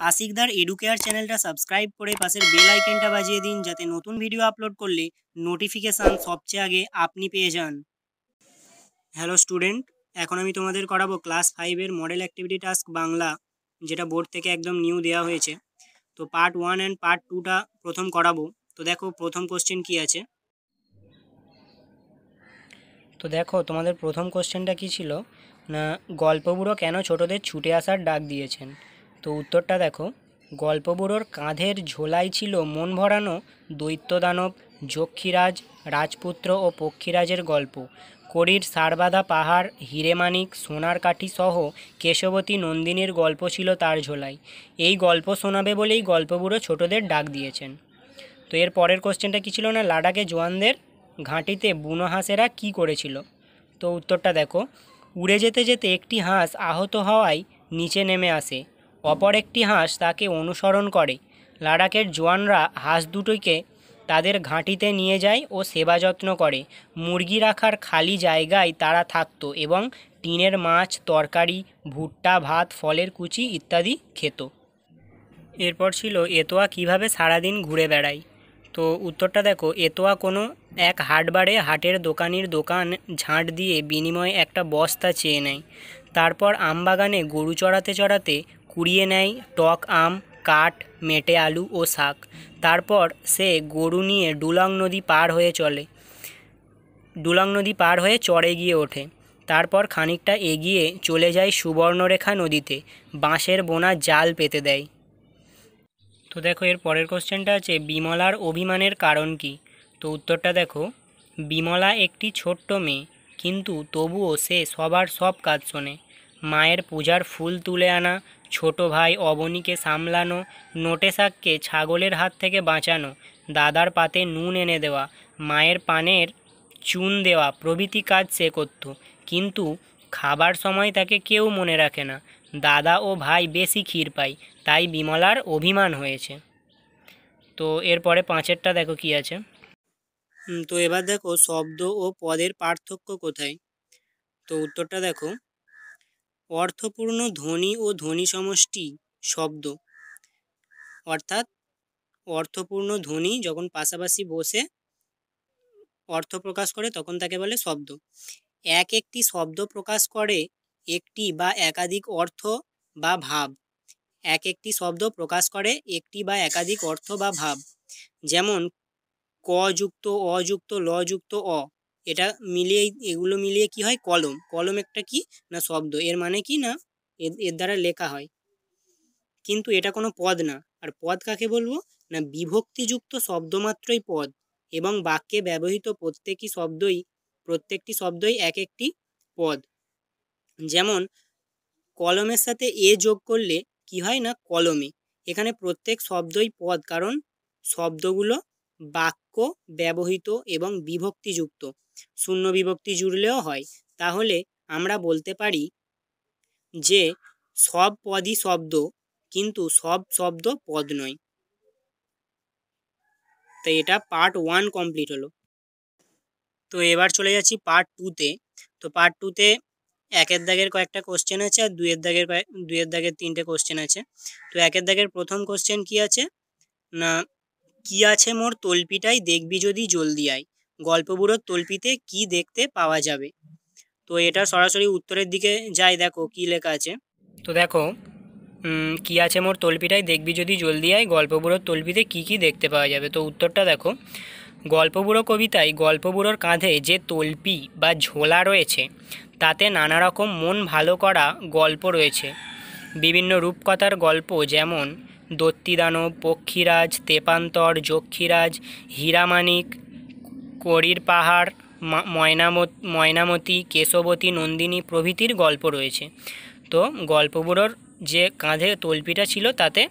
আশিকদার educare চ্যানেলটা subscribe করে পাশের বেল আইকনটা বাজিয়ে দিন, যাতে নতুন ভিডিও আপলোড করলে নোটিফিকেশান সবচেয়ে আগে আপনি পেয়ে যান। হ্যালো স্টুডেন্ট, এখন আমি তোমাদের করাবো ক্লাস 5-এর মডেল অ্যাক্টিভিটি টাস্ক বাংলা, যেটা বোর্ড থেকে একদম নিউ দেওয়া হয়েছে। তো পার্ট 1 অ্যান্ড পার্ট 2টা প্রথম করাবো। তো দেখো প্রথম কোশ্চেন কি আছে। তো দেখো তোমাদের প্রথম কোশ্চেনটা কি ছিল না, গল্পবুড়ো কেন ছোটদের ছুটে আসার ডাক দিয়েছেন। তো উত্তরটা দেখো, গল্পবুড়োর কাঁধের ঝোলাই ছিল মন ভরানো দৈত্যদানব, যক্ষীরাজ, রাজপুত্র ও পক্ষীরাজের গল্প। কড়ির সারবাঁধা পাহাড়, হিরেমানিক, সোনার কাঠি সহ কেশবতী নন্দিনীর গল্প ছিল তার ঝোলাই। এই গল্প শোনাবে বলেই গল্পবুড়ো ছোটদের ডাক দিয়েছেন। তো এর পরের কোশ্চেনটা কী ছিল না, লাডাখে জওয়ানদের ঘাঁটিতে বুনো হাঁসেরা কী করেছিল। তো উত্তরটা দেখো, উড়ে যেতে যেতে একটি হাঁস আহত হওয়ায় নিচে নেমে আসে, অপর একটি হাঁস তাকে অনুসরণ করে। লাডাখের জওয়ানরা হাঁস দুটোকে তাদের ঘাঁটিতে নিয়ে যায় ও সেবা যত্ন করে। মুরগি রাখার খালি জায়গায় তারা থাকতো এবং টিনের মাছ, তরকারি, ভুট্টা, ভাত, ফলের কুচি ইত্যাদি খেত। এরপর ছিল এতোয়া কিভাবে সারাদিন ঘুরে বেড়ায়। তো উত্তরটা দেখো, এতোয়া কোনো এক হাটবারে হাটের দোকানির দোকান ঝাঁট দিয়ে বিনিময়ে একটা বস্তা চেয়ে নেয়। তারপর আমবাগানে গরু চড়াতে চড়াতে কুড়িয়ে নেয় টক আম, কাঠ, মেটে আলু ও শাক। তারপর সে গরু নিয়ে ডুলং নদী পার হয়ে চড়ে গিয়ে ওঠে। তারপর খানিকটা এগিয়ে চলে যায় সুবর্ণরেখা নদীতে, বাঁশের বোনা জাল পেতে দেয়। তো দেখো এর পরের কোশ্চেনটা আছে, বিমলার অভিমানের কারণ কি। তো উত্তরটা দেখো, বিমলা একটি ছোট্ট মেয়ে, কিন্তু তবুও সে সবার সব কাজ শোনে। মায়ের পূজার ফুল তুলে আনা, ছোট ভাই অবনীকে সামলানো, নোটে শাককে ছাগলের হাত থেকে বাঁচানো, দাদার পাতে নুন এনে দেওয়া, মায়ের পানের চুন দেওয়া প্রভৃতি কাজ সে করত। কিন্তু খাবার সময় তাকে কেউ মনে রাখে না। দাদা ও ভাই বেশি ক্ষীর পায়, তাই বিমলার অভিমান হয়েছে। তো এরপরে পাঁচেরটা দেখো কি আছে। তো এবার দেখো শব্দ ও পদের পার্থক্য কোথায়। তো উত্তরটা দেখো, অর্থপূর্ণ ধ্বনি ও ধ্বনি সমষ্টি শব্দ, অর্থাৎ অর্থপূর্ণ ধ্বনি যখন পাশাপাশি বসে অর্থ প্রকাশ করে তখন তাকে বলে শব্দ। একটি শব্দ প্রকাশ করে একটি বা একাধিক অর্থ বা ভাব। একটি শব্দ প্রকাশ করে একটি বা একাধিক অর্থ বা ভাব, যেমন ক যুক্ত, অ যুক্ত, ল যুক্ত অ, এগুলো মিলিয়ে কি হয়, কলম। কলম একটা কি না শব্দ, এর মানে কি না এর দ্বারা লেখা হয়, কিন্তু এটা কোনো পদ না। আর পদ কাকে বলবো না, বিভক্তিযুক্ত শব্দমাত্রই পদ, এবং বাক্যে ব্যবহৃত প্রত্যেকটি শব্দই এক একটি পদ। যেমন কলমের সাথে এ যোগ করলে কি হয় না কলমে। এখানে প্রত্যেক শব্দই পদ, কারণ শব্দগুলো বাক্য ব্যবহৃত এবং বিভক্তিযুক্ত। শূন্য বিভক্তি জুড়লেও হয়। তাহলে আমরা বলতে পারি যে সব পদই শব্দ, কিন্তু সব শব্দ পদ নয়। তো এটা পার্ট 1 কমপ্লিট হলো। তো এবার চলে যাচ্ছি পার্ট 2-তে। তো পার্ট 2-তে একের দাগের কয়েকটা কোশ্চেন আছে, আর দুইয়ের দাগের 3টে কোশ্চেন আছে। তো একের দাগের প্রথম কোশ্চেন কি আছে না, কি আছে মোর তলপিটাই দেখবি যদি জলদি আয়, গল্পবুড়োর তলপিতে কি দেখতে পাওয়া যাবে। তো এটা সরাসরি উত্তরের দিকে যাই, দেখো কি লেখা আছে। তো দেখো, কি আছে মোর তলপিটাই দেখবি যদি জলদি আয়, গল্পবুড়োর তলপিতে কি কি দেখতে পাওয়া যাবে। তো উত্তরটা দেখো, গল্পবুড়ো কবিতায় গল্পবুড়োর কাঁধে যে তলপি বা ঝোলা রয়েছে তাতে নানা রকম মন ভালো করা গল্প রয়েছে। বিভিন্ন রূপকথার গল্প, যেমন দত্তিদানব, পক্ষীরাজ, তেপান্তর, যক্ষীরাজ, হীরামানিক, কড়ির পাহাড়, ময়নামতি, কেশবতী নন্দিনী প্রভৃতির গল্প রয়েছে। তো গল্পবুড়োর যে কাঁধে তলপিটা ছিল তাতে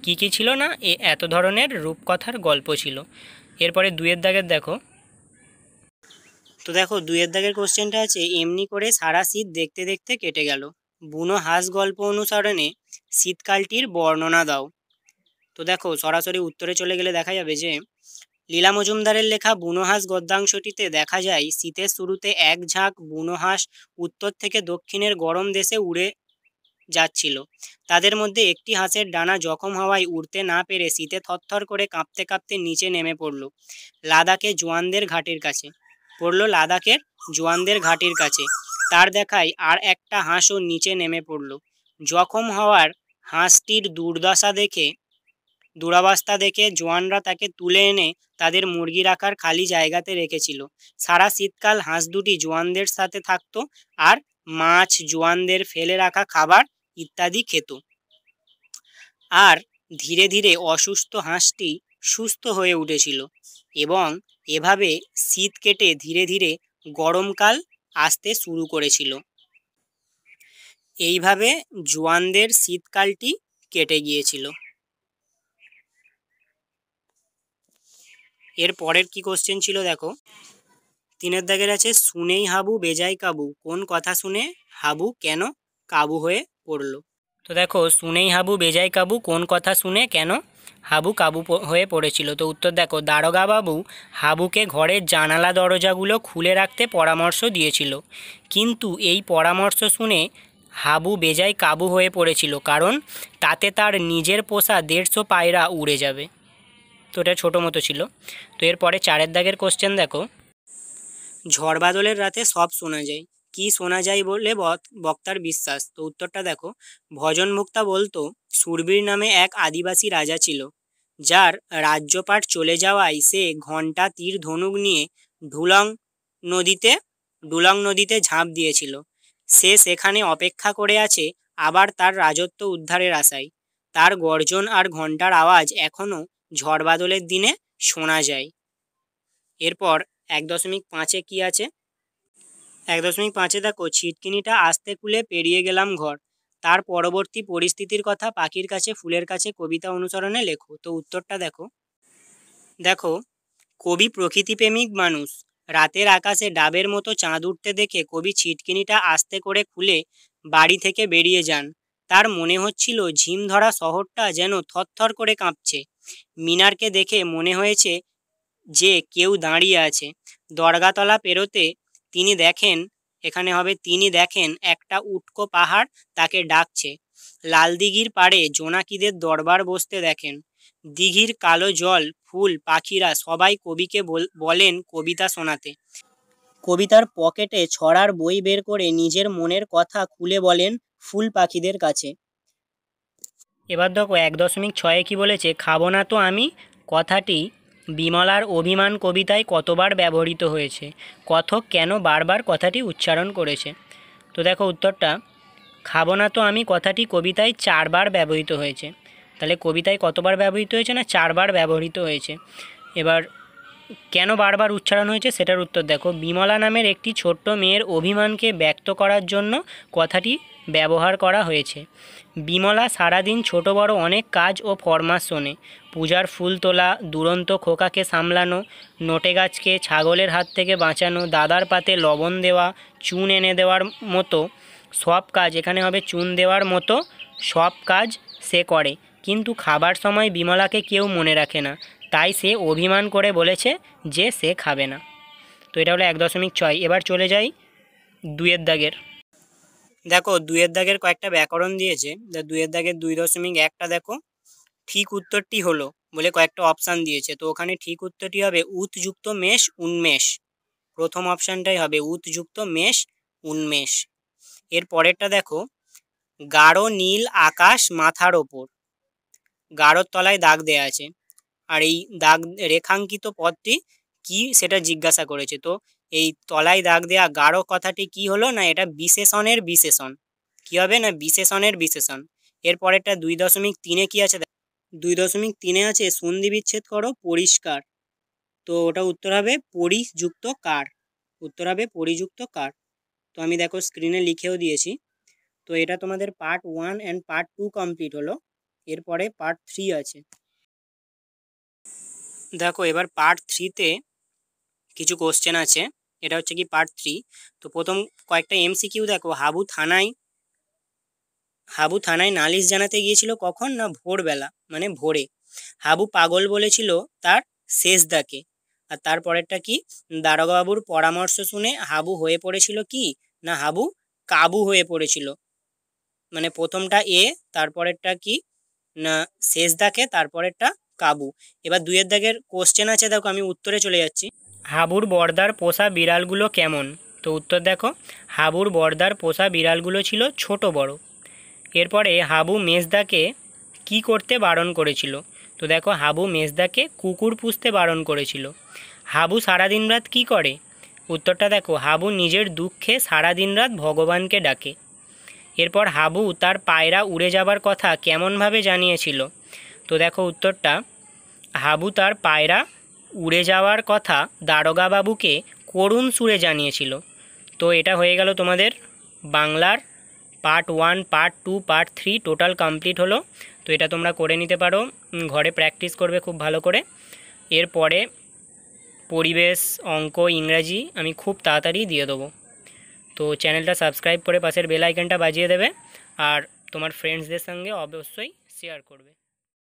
কি কি ছিল না, এত ধরনের রূপকথার গল্প ছিল। এরপরে দুইয়ের দাগের দেখো। তো দেখো দুইয়ের দাগের কোশ্চেনটা আছে, এমনি করে সারা শীত দেখতে দেখতে কেটে গেল, বুনো হাঁস গল্প অনুসরণে শীতকালটির বর্ণনা দাও। তো দেখো সরাসরি উত্তরে চলে গেলে দেখা যাবে যে লীলা মজুমদারের লেখা বুনো হাঁস গদ্যাংশটিতে দেখা যায় শীতের শুরুতে এক ঝাঁক বুনো হাঁস উত্তর থেকে দক্ষিণের গরম দেশে যাচ্ছিল। তাদের মধ্যে একটি হাঁসের ডানা জখম হওয়ায় উড়তে না পেরে শীতে থরথর করে কাঁপতে কাঁপতে নিচে নেমে পড়ল লাদাখে জোয়ানদের ঘাটির কাছে। লাদাখের জোয়ানদের ঘাটির কাছে। তার দেখায় আর একটা হাঁসও নিচে নেমে পড়ল। জখম হওয়ার হাঁসটির দুরবস্থা দেখে জোয়ানরা তাকে তুলে এনে তাদের মুরগি রাখার খালি জায়গাতে রেখেছিল। সারা শীতকাল হাঁস দুটি জোয়ানদের সাথে থাকত আর মাছ, জোয়ানদের ফেলে রাখা খাবার ইত্যাদি খেত। আর ধীরে ধীরে অসুস্থ হাঁসটি সুস্থ হয়ে উঠেছিল এবং এভাবে শীত কেটে ধীরে ধীরে গরমকাল আসতে শুরু করেছিল। এইভাবে জোয়ানদের শীতকালটি কেটে গিয়েছিল। এর পরের কি কোশ্চেন ছিল দেখো, 3 দাগের আছে শুনেই হাবু বেজায় কাবু, কোন কথা শুনে হাবু কেন কাবু হয়ে পড়ল? তো দেখো, শুনেই হাবু বেজায় কাবু, কোন কথা শুনে কেন হাবু কাবু হয়ে পড়েছিল? তো উত্তর দেখো, দারোগা বাবু হাবুকে ঘরের জানালা দরজাগুলো খুলে রাখতে পরামর্শ দিয়েছিল, কিন্তু এই পরামর্শ শুনে হাবু বেজায় কাবু হয়ে পড়েছিল, কারণ তাতে তার নিজের পোষা 150 পায়রা উড়ে যাবে। তো এটা ছোটো মতো ছিল। তো এরপরে 4 দাগের কোশ্চেন দেখো, ঝড় বাদলের রাতে সব শোনা যায়, কি শোনা যায় বলে বক্তার বিশ্বাস? তো উত্তরটা দেখো, ভজন মুক্তা বলতো সুরবীর নামে এক আদিবাসী রাজা ছিল, যার রাজ্যপাট চলে যাওয়ায় সে ঘণ্টা, তীর, ধনুক নিয়ে ডুলং নদীতে ঝাঁপ দিয়েছিল। সে সেখানে অপেক্ষা করে আছে আবার তার রাজত্ব উদ্ধারের আশায়। তার গর্জন আর ঘণ্টার আওয়াজ এখনও ঝড় বাদলের দিনে শোনা যায়। এরপর 1.5 কি আছে? 1.5 দেখো, ছিটকিনিটা আস্তে খুলে পেরিয়ে গেলাম ঘর, তার পরবর্তী পরিস্থিতির কথা পাখির কাছে ফুলের কাছে কবিতা অনুসরণে লেখো। তো উত্তরটা দেখো, কবি প্রকৃতিপ্রেমিক মানুষ। রাতের আকাশে ডাবের মতো চাঁদ উঠতে দেখে কবি ছিটকিনিটা আস্তে করে খুলে বাড়ি থেকে বেরিয়ে যান। তার মনে হচ্ছিল ঝিম ধরা শহরটা যেন থরথর করে কাঁপছে। মিনারকে দেখে মনে হয়েছে যে কেউ দাঁড়িয়ে আছে। দরগাতলা পেরোতে তিনি দেখেন একটা উটকো পাহাড় তাকে ডাকছে। লালদিঘির পাড়ে জোনাকিদের দরবার বসতে দেখেন। দিঘির কালো জল, ফুল, পাখিরা সবাই কবিকে বলেন কবিতা শোনাতে। কবিতার পকেটে ছড়ার বই বের করে নিজের মনের কথা খুলে বলেন ফুল পাখিদের কাছে। এবার দেখো 1.6 কি বলেছে, খাবো না তো আমি কথাটি বিমলার অভিমান কবিতায় কতবার ব্যবহৃত হয়েছে? কথক কেন বারবার কথাটি উচ্চারণ করেছে? তো দেখো উত্তরটা, খাবো না তো আমি কথাটি কবিতায় 4 বার ব্যবহৃত হয়েছে। তাহলে কবিতায় কতবার ব্যবহৃত হয়েছে? না 4 বার ব্যবহৃত হয়েছে। এবার কেন বারবার উচ্চারণ হয়েছে সেটার উত্তর দেখো, বিমলা নামের একটি ছোট্ট মেয়ের অভিমানকে ব্যক্ত করার জন্য কথাটি ব্যবহার করা হয়েছে। বিমলা সারাদিন ছোট বড় অনেক কাজ ও ফরমাস শোনে। পূজার ফুল তোলা, দুরন্ত খোকাকে সামলানো, নোটে গাছকে ছাগলের হাত থেকে বাঁচানো, দাদার পাতে লবণ দেওয়া, চুন এনে দেওয়ার মতো সব কাজ, এখানে হবে চুন দেওয়ার মতো সব কাজ সে করে, কিন্তু খাবার সময় বিমলাকে কেউ মনে রাখে না, তাই সে অভিমান করে বলেছে যে সে খাবে না। তো এটা হলো 1.6। এবার চলে যাই 2 দাগের। দেখো 2 দাগের কয়েকটা ব্যাকরণ দিয়েছে। 2 দাগের 2.1টা দেখো, ঠিক উত্তরটি হলো বলে কয়েকটা অপশান দিয়েছে। তো ওখানে ঠিক উত্তরটি হবে উৎযুক্ত মেষ উন্মেষ। প্রথম অপশানটাই হবে উৎযুক্ত মেষ উন্মেষ। এর পরেরটা দেখো, গাঢ় নীল আকাশ মাথার ওপর, গাঢ়র তলায় দাগ দেয়া আছে, আর এই দাগ রেখাঙ্কিত পদটি কি সেটা জিজ্ঞাসা করেছে। তো এই তলায় দাগ দেয়া গাঢ় কথাটি কি হলো? না এটা বিশেষণের বিশেষণ। কি হবে? না বিশেষণের বিশেষণ। এর পরেরটা 2.3 কি আছে? 2.3 আছে সন্ধি বিচ্ছেদ করো পরিষ্কার। তো ওটা উত্তর হবে পরিযুক্ত কার। উত্তর হবে পরিযুক্ত কার। তো আমি দেখো স্ক্রিনে লিখেও দিয়েছি। তো এটা তোমাদের পার্ট 1 অ্যান্ড পার্ট 2 কমপ্লিট হলো। এরপরে পার্ট 3 আছে। দেখো এবার পার্ট 3তে কিছু কোশ্চেন আছে। এটা হচ্ছে কি পার্ট 3। তো প্রথম কয়েকটা এমসিকিউ দেখো, হাবু থানায় নালিশ জানাতে গিয়েছিল কখন? না ভোরবেলা, মানে ভোরে। হাবু পাগল বলেছিল তার শেষদাকে। আর তারপরেরটা কি, দারোগাবাবুর পরামর্শ শুনে হাবু হয়ে পড়েছিল কি? না হাবু কাবু হয়ে পড়েছিল। মানে প্রথমটা এ, তারপরেরটা কি না শেষ দাগে, তারপরেরটা কাবু। এবার 2 দাগের কোশ্চেন আছে, দেখো আমি উত্তরে চলে যাচ্ছি। হাবুর বর্দার পোষা বিড়ালগুলো কেমন? তো উত্তর দেখো, হাবুর বর্দার পোষা বিড়ালগুলো ছিল ছোট বড়। এরপরে হাবু মেজদাকে কি করতে বারণ করেছিল? তো দেখো, হাবু মেজদাকে কুকুর পুষতে বারণ করেছিল। হাবু সারাদিন রাত কী করে? উত্তরটা দেখো, হাবু নিজের দুঃখে সারাদিন রাত ভগবানকে ডাকে। এরপর হাবু তার পায়রা উড়ে যাবার কথা কেমনভাবে জানিয়েছিল? তো দেখো উত্তরটা, হাবু তার পায়রা উড়ে যাওয়ার কথা দারোগাবাবুকে করুণ সুরে জানিয়েছিল। তো এটা হয়ে গেল তোমাদের বাংলার part 1, part 2, part 3 total complete হলো। তো এটা তোমরা করে নিতে পারো, ঘরে প্র্যাকটিস করবে খুব ভালো করে। এরপরে পরিবেশ, অঙ্ক, ইংরাজি আমি খুব তাড়াতাড়ি দিয়ে দেবো। তো চ্যানেলটা সাবস্ক্রাইব করে পাশের বেল আইকনটা বাজিয়ে দেবে, আর তোমার ফ্রেন্ডসদের সঙ্গে অবশ্যই শেয়ার করবে।